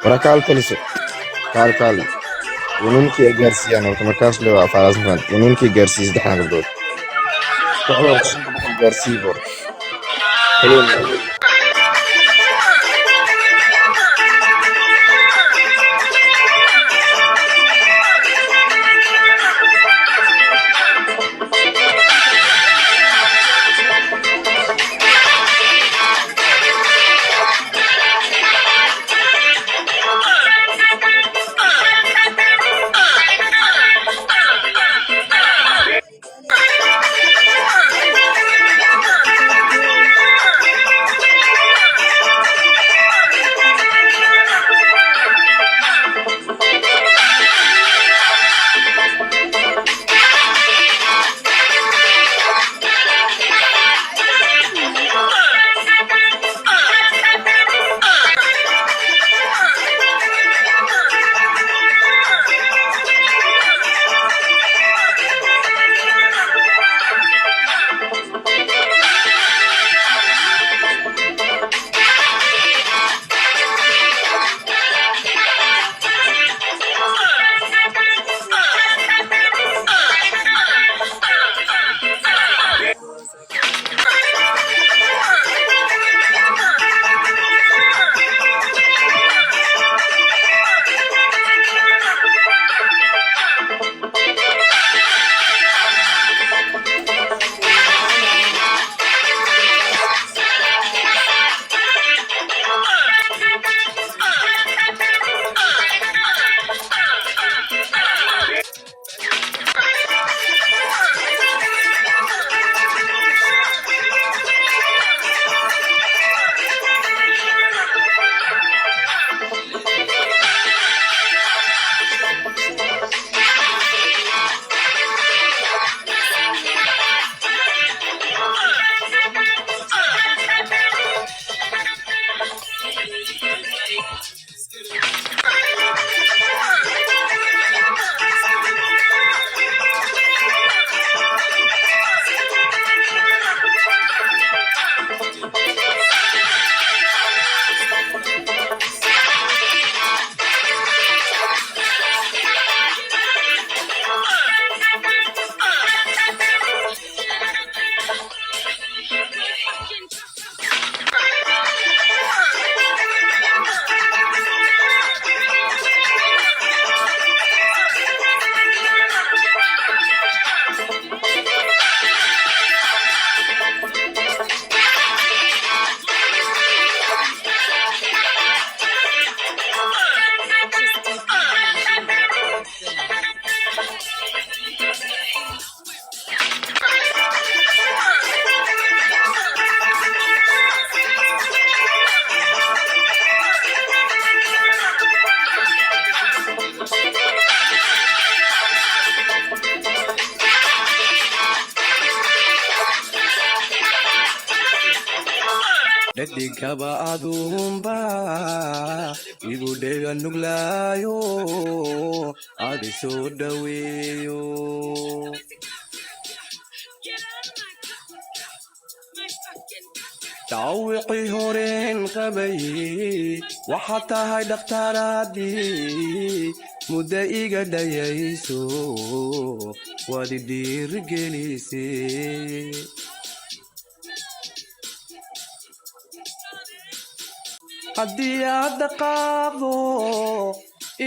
ورا كال تلسو كال ونونكي جارسيا أنا وتمركز له فراس مفان ونونكي جارسيس دحنا قبل كعور تشنك بقول جارسي بور حلو dhadigaba adumba igu dhega nuglayo adi soo dhaweeyo dhawicii horeen qabay waxaa tahay dhakhtaaraadii mudda iga dhayayso waad i dhiirigelisay haddii aad dhaqaaqdo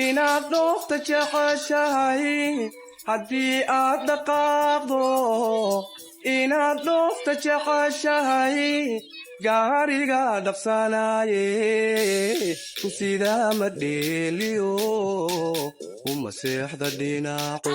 inaad dhoofta jeceshahay haddii aad dhaqaaqdo inaad dhoofta jeceshahay gaariga dhaqsanaaye ku sidaa ma dheeliyo uma seexda dhinaco